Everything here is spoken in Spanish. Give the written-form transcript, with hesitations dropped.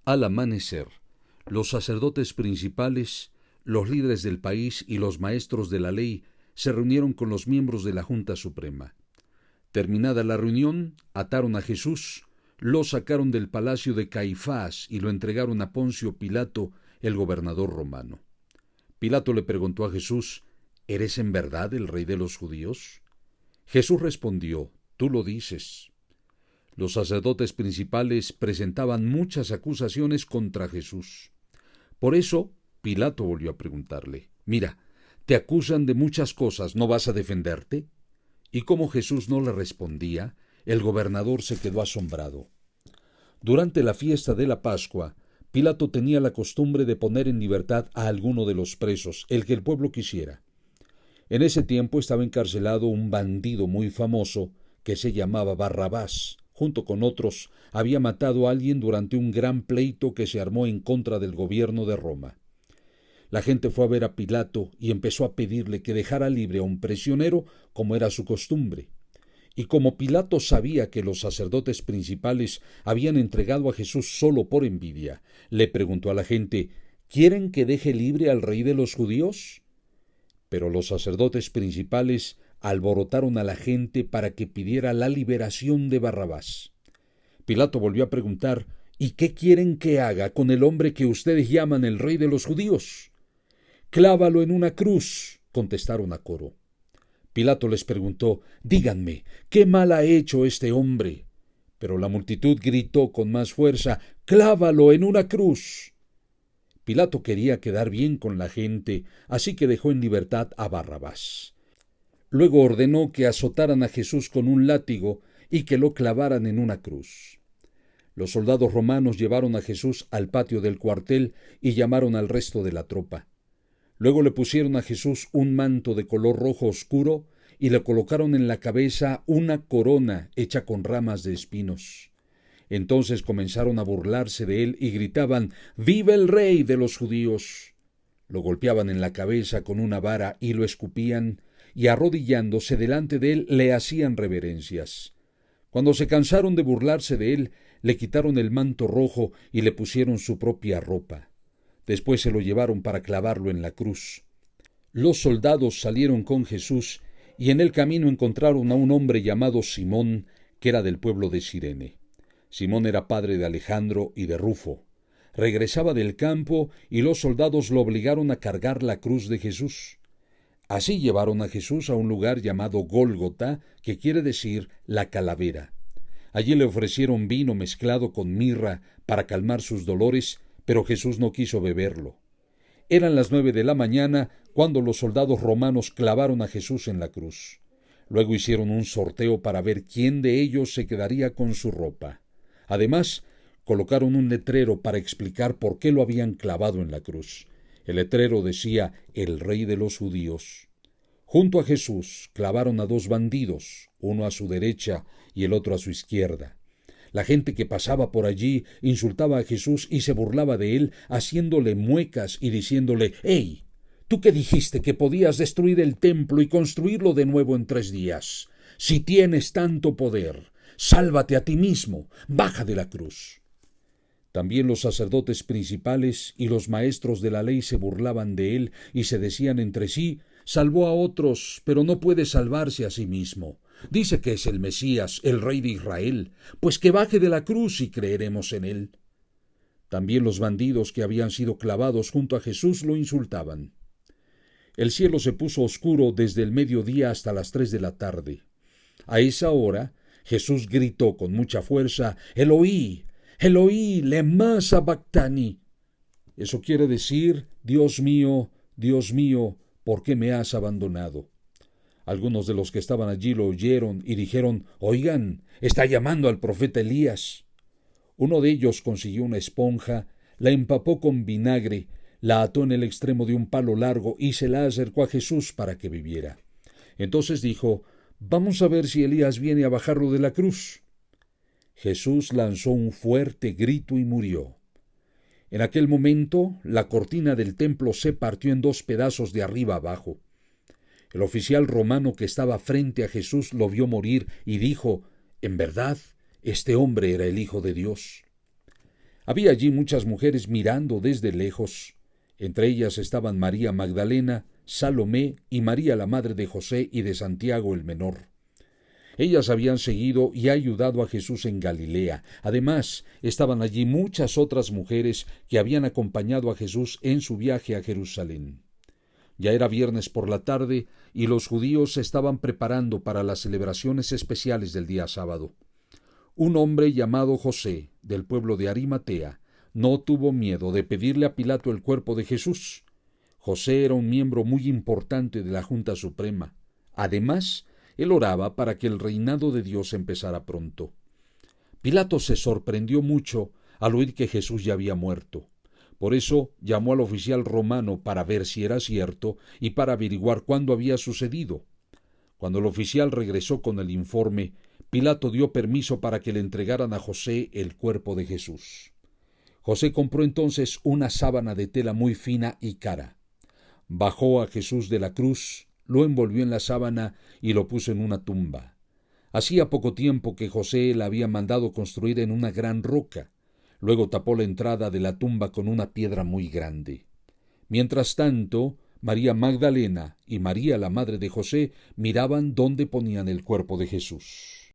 Al amanecer, los sacerdotes principales, los líderes del país y los maestros de la ley se reunieron con los miembros de la Junta Suprema. Terminada la reunión, ataron a Jesús, lo sacaron del palacio de Caifás y lo entregaron a Poncio Pilato, el gobernador romano. Pilato le preguntó a Jesús: ¿Eres en verdad el rey de los judíos? Jesús respondió: Tú lo dices. Los sacerdotes principales presentaban muchas acusaciones contra Jesús. Por eso, Pilato volvió a preguntarle: Mira, te acusan de muchas cosas, ¿no vas a defenderte? Y como Jesús no le respondía, el gobernador se quedó asombrado. Durante la fiesta de la Pascua, Pilato tenía la costumbre de poner en libertad a alguno de los presos, el que el pueblo quisiera. En ese tiempo estaba encarcelado un bandido muy famoso que se llamaba Barrabás. Junto con otros, había matado a alguien durante un gran pleito que se armó en contra del gobierno de Roma. La gente fue a ver a Pilato y empezó a pedirle que dejara libre a un prisionero, como era su costumbre. Y como Pilato sabía que los sacerdotes principales habían entregado a Jesús solo por envidia, le preguntó a la gente: ¿Quieren que deje libre al rey de los judíos? Pero los sacerdotes principales alborotaron a la gente para que pidiera la liberación de Barrabás. Pilato volvió a preguntar: ¿Y qué quieren que haga con el hombre que ustedes llaman el rey de los judíos? «Clávalo en una cruz», contestaron a coro. Pilato les preguntó: «Díganme, ¿qué mal ha hecho este hombre?» Pero la multitud gritó con más fuerza: «¡Clávalo en una cruz!». Pilato quería quedar bien con la gente, así que dejó en libertad a Barrabás. Luego ordenó que azotaran a Jesús con un látigo y que lo clavaran en una cruz. Los soldados romanos llevaron a Jesús al patio del cuartel y llamaron al resto de la tropa. Luego le pusieron a Jesús un manto de color rojo oscuro y le colocaron en la cabeza una corona hecha con ramas de espinos. Entonces comenzaron a burlarse de él y gritaban: «¡Viva el rey de los judíos!». Lo golpeaban en la cabeza con una vara y lo escupían, y arrodillándose delante de él le hacían reverencias. Cuando se cansaron de burlarse de él, le quitaron el manto rojo y le pusieron su propia ropa. Después se lo llevaron para clavarlo en la cruz. Los soldados salieron con Jesús y en el camino encontraron a un hombre llamado Simón, que era del pueblo de Cirene. Simón era padre de Alejandro y de Rufo. Regresaba del campo y los soldados lo obligaron a cargar la cruz de Jesús. Así llevaron a Jesús a un lugar llamado Gólgota, que quiere decir la calavera. Allí le ofrecieron vino mezclado con mirra para calmar sus dolores, pero Jesús no quiso beberlo. Eran las 9 de la mañana cuando los soldados romanos clavaron a Jesús en la cruz. Luego hicieron un sorteo para ver quién de ellos se quedaría con su ropa. Además, colocaron un letrero para explicar por qué lo habían clavado en la cruz. El letrero decía: «El rey de los judíos». Junto a Jesús clavaron a 2 bandidos, uno a su derecha y el otro a su izquierda. La gente que pasaba por allí insultaba a Jesús y se burlaba de él, haciéndole muecas y diciéndole: «¡Ey! ¿Tú qué dijiste que podías destruir el templo y construirlo de nuevo en 3 días? Si tienes tanto poder, sálvate a ti mismo, baja de la cruz». También los sacerdotes principales y los maestros de la ley se burlaban de él y se decían entre sí: «Salvó a otros, pero no puede salvarse a sí mismo. Dice que es el Mesías, el rey de Israel, pues que baje de la cruz y creeremos en él». También los bandidos que habían sido clavados junto a Jesús lo insultaban. El cielo se puso oscuro desde el mediodía hasta las 3 de la tarde. A esa hora, Jesús gritó con mucha fuerza: «Eloí, Eloí, lema sabactani». Eso quiere decir: Dios mío, ¿por qué me has abandonado? Algunos de los que estaban allí lo oyeron y dijeron: «Oigan, está llamando al profeta Elías». Uno de ellos consiguió una esponja, la empapó con vinagre, la ató en el extremo de un palo largo y se la acercó a Jesús para que bebiera. Entonces dijo: «Vamos a ver si Elías viene a bajarlo de la cruz». Jesús lanzó un fuerte grito y murió. En aquel momento, la cortina del templo se partió en 2 pedazos de arriba abajo. El oficial romano que estaba frente a Jesús lo vio morir y dijo: «En verdad, este hombre era el Hijo de Dios». Había allí muchas mujeres mirando desde lejos. Entre ellas estaban María Magdalena, Salomé y María la madre de José y de Santiago el menor. Ellas habían seguido y ayudado a Jesús en Galilea. Además, estaban allí muchas otras mujeres que habían acompañado a Jesús en su viaje a Jerusalén. Ya era viernes por la tarde y los judíos se estaban preparando para las celebraciones especiales del día sábado. Un hombre llamado José, del pueblo de Arimatea, no tuvo miedo de pedirle a Pilato el cuerpo de Jesús. José era un miembro muy importante de la Junta Suprema. Además, él oraba para que el reinado de Dios empezara pronto. Pilato se sorprendió mucho al oír que Jesús ya había muerto. Por eso llamó al oficial romano para ver si era cierto y para averiguar cuándo había sucedido. Cuando el oficial regresó con el informe, Pilato dio permiso para que le entregaran a José el cuerpo de Jesús. José compró entonces una sábana de tela muy fina y cara. Bajó a Jesús de la cruz, lo envolvió en la sábana y lo puso en una tumba. Hacía poco tiempo que José la había mandado construir en una gran roca. Luego tapó la entrada de la tumba con una piedra muy grande. Mientras tanto, María Magdalena y María la madre de José miraban dónde ponían el cuerpo de Jesús.